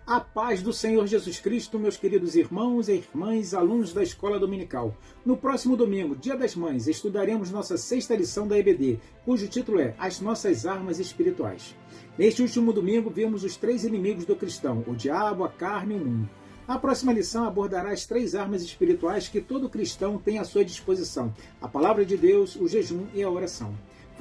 A paz do Senhor Jesus Cristo, meus queridos irmãos e irmãs, alunos da Escola Dominical. No próximo domingo, Dia das Mães, estudaremos nossa sexta lição da EBD, cujo título é As Nossas Armas Espirituais. Neste último domingo, vimos os três inimigos do cristão, o diabo, a carne e o mundo. A próxima lição abordará as três armas espirituais que todo cristão tem à sua disposição: a palavra de Deus, o jejum e a oração.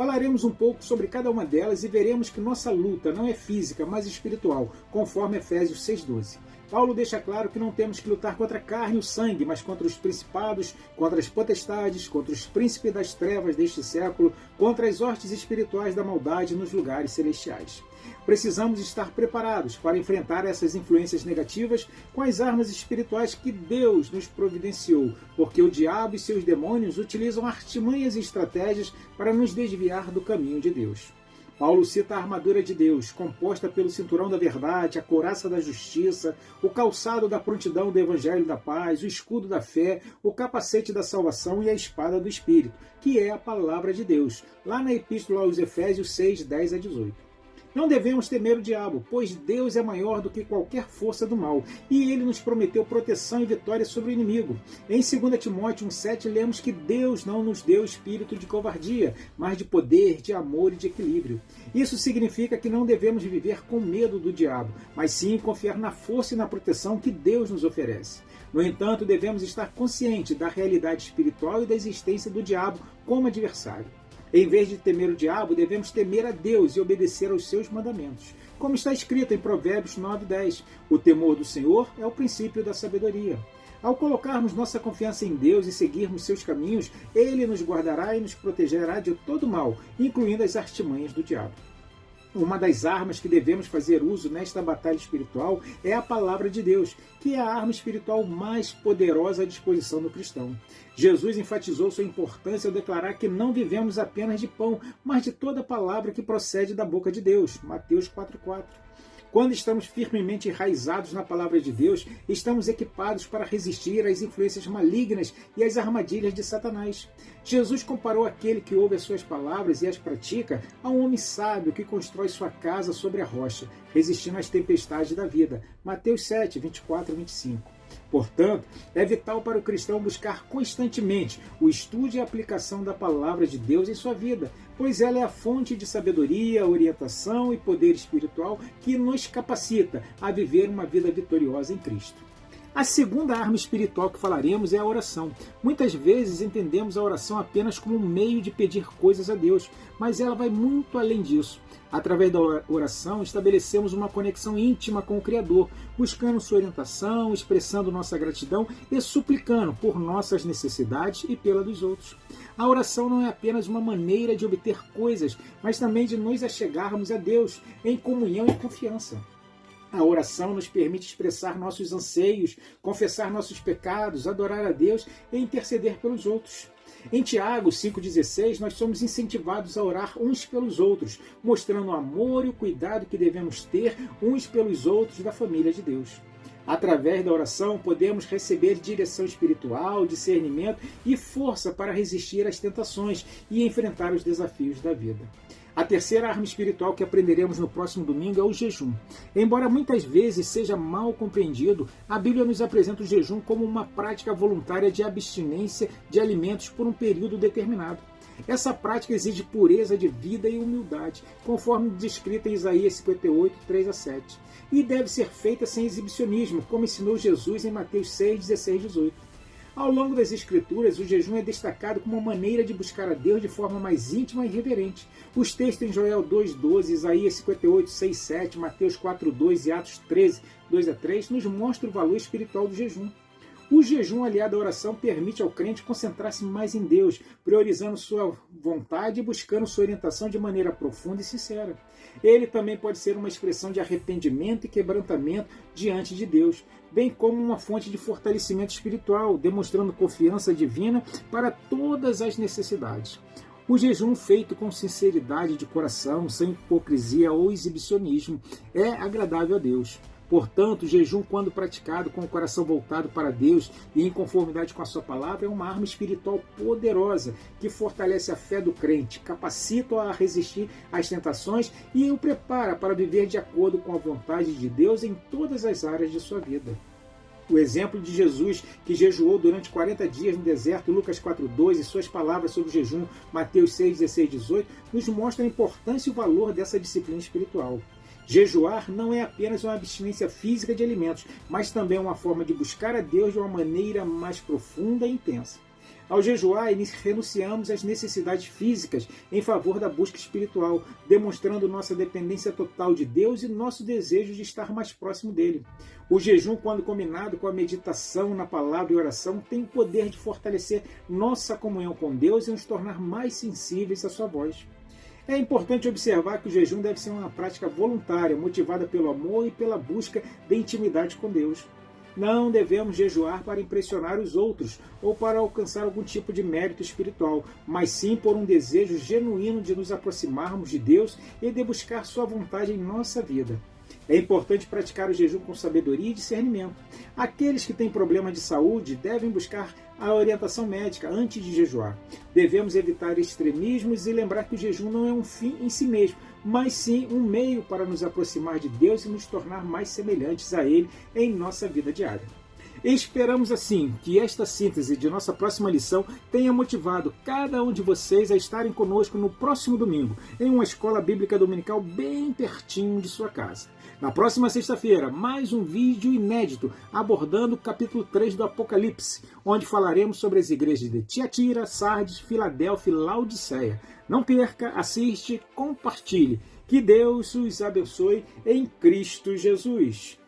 Falaremos um pouco sobre cada uma delas e veremos que nossa luta não é física, mas espiritual, conforme Efésios 6,12. Paulo deixa claro que não temos que lutar contra a carne e o sangue, mas contra os principados, contra as potestades, contra os príncipes das trevas deste século, contra as hostes espirituais da maldade nos lugares celestiais. Precisamos estar preparados para enfrentar essas influências negativas com as armas espirituais que Deus nos providenciou, porque o diabo e seus demônios utilizam artimanhas e estratégias para nos desviar do caminho de Deus. Paulo cita a armadura de Deus, composta pelo cinturão da verdade, a couraça da justiça, o calçado da prontidão do evangelho da paz, o escudo da fé, o capacete da salvação e a espada do Espírito, que é a palavra de Deus, lá na Epístola aos Efésios 6, 10 a 18. Não devemos temer o diabo, pois Deus é maior do que qualquer força do mal, e ele nos prometeu proteção e vitória sobre o inimigo. Em 2 Timóteo 1,7 lemos que Deus não nos deu espírito de covardia, mas de poder, de amor e de equilíbrio. Isso significa que não devemos viver com medo do diabo, mas sim confiar na força e na proteção que Deus nos oferece. No entanto, devemos estar conscientes da realidade espiritual e da existência do diabo como adversário. Em vez de temer o diabo, devemos temer a Deus e obedecer aos seus mandamentos. Como está escrito em Provérbios 9:10, o temor do Senhor é o princípio da sabedoria. Ao colocarmos nossa confiança em Deus e seguirmos seus caminhos, Ele nos guardará e nos protegerá de todo mal, incluindo as artimanhas do diabo. Uma das armas que devemos fazer uso nesta batalha espiritual é a palavra de Deus, que é a arma espiritual mais poderosa à disposição do cristão. Jesus enfatizou sua importância ao declarar que não vivemos apenas de pão, mas de toda palavra que procede da boca de Deus. Mateus 4,4. Quando estamos firmemente enraizados na palavra de Deus, estamos equipados para resistir às influências malignas e às armadilhas de Satanás. Jesus comparou aquele que ouve as suas palavras e as pratica a um homem sábio que constrói sua casa sobre a rocha, resistindo às tempestades da vida. Mateus 7, 24 e 25. Portanto, é vital para o cristão buscar constantemente o estudo e a aplicação da palavra de Deus em sua vida, pois ela é a fonte de sabedoria, orientação e poder espiritual que nos capacita a viver uma vida vitoriosa em Cristo. A segunda arma espiritual que falaremos é a oração. Muitas vezes entendemos a oração apenas como um meio de pedir coisas a Deus, mas ela vai muito além disso. Através da oração, estabelecemos uma conexão íntima com o Criador, buscando sua orientação, expressando nossa gratidão e suplicando por nossas necessidades e pela dos outros. A oração não é apenas uma maneira de obter coisas, mas também de nos achegarmos a Deus em comunhão e confiança. A oração nos permite expressar nossos anseios, confessar nossos pecados, adorar a Deus e interceder pelos outros. Em Tiago 5,16, nós somos incentivados a orar uns pelos outros, mostrando o amor e o cuidado que devemos ter uns pelos outros da família de Deus. Através da oração, podemos receber direção espiritual, discernimento e força para resistir às tentações e enfrentar os desafios da vida. A terceira arma espiritual que aprenderemos no próximo domingo é o jejum. Embora muitas vezes seja mal compreendido, a Bíblia nos apresenta o jejum como uma prática voluntária de abstinência de alimentos por um período determinado. Essa prática exige pureza de vida e humildade, conforme descrita em Isaías 58, 3 a 7. E deve ser feita sem exibicionismo, como ensinou Jesus em Mateus 6, 16 e 18. Ao longo das Escrituras, o jejum é destacado como uma maneira de buscar a Deus de forma mais íntima e reverente. Os textos em Joel 2,12, Isaías 58, 6, 7, Mateus 4, 2 e Atos 13, 2 a 3 nos mostram o valor espiritual do jejum. O jejum aliado à oração permite ao crente concentrar-se mais em Deus, priorizando sua vontade e buscando sua orientação de maneira profunda e sincera. Ele também pode ser uma expressão de arrependimento e quebrantamento diante de Deus, bem como uma fonte de fortalecimento espiritual, demonstrando confiança divina para todas as necessidades. O jejum feito com sinceridade de coração, sem hipocrisia ou exibicionismo, é agradável a Deus. Portanto, o jejum, quando praticado com o coração voltado para Deus e em conformidade com a sua palavra, é uma arma espiritual poderosa que fortalece a fé do crente, capacita-o a resistir às tentações e o prepara para viver de acordo com a vontade de Deus em todas as áreas de sua vida. O exemplo de Jesus, que jejuou durante 40 dias no deserto, Lucas 4,2, e suas palavras sobre o jejum, Mateus 6, 16, 18, nos mostra a importância e o valor dessa disciplina espiritual. Jejuar não é apenas uma abstinência física de alimentos, mas também uma forma de buscar a Deus de uma maneira mais profunda e intensa. Ao jejuar, renunciamos às necessidades físicas em favor da busca espiritual, demonstrando nossa dependência total de Deus e nosso desejo de estar mais próximo dele. O jejum, quando combinado com a meditação na palavra e oração, tem o poder de fortalecer nossa comunhão com Deus e nos tornar mais sensíveis à sua voz. É importante observar que o jejum deve ser uma prática voluntária, motivada pelo amor e pela busca de intimidade com Deus. Não devemos jejuar para impressionar os outros ou para alcançar algum tipo de mérito espiritual, mas sim por um desejo genuíno de nos aproximarmos de Deus e de buscar sua vontade em nossa vida. É importante praticar o jejum com sabedoria e discernimento. Aqueles que têm problemas de saúde devem buscar a orientação médica antes de jejuar. Devemos evitar extremismos e lembrar que o jejum não é um fim em si mesmo, mas sim um meio para nos aproximar de Deus e nos tornar mais semelhantes a Ele em nossa vida diária. Esperamos assim que esta síntese de nossa próxima lição tenha motivado cada um de vocês a estarem conosco no próximo domingo, em uma escola bíblica dominical bem pertinho de sua casa. Na próxima sexta-feira, mais um vídeo inédito abordando o capítulo 3 do Apocalipse, onde falaremos sobre as igrejas de Tiatira, Sardes, Filadélfia e Laodiceia. Não perca, assiste, compartilhe. Que Deus os abençoe em Cristo Jesus.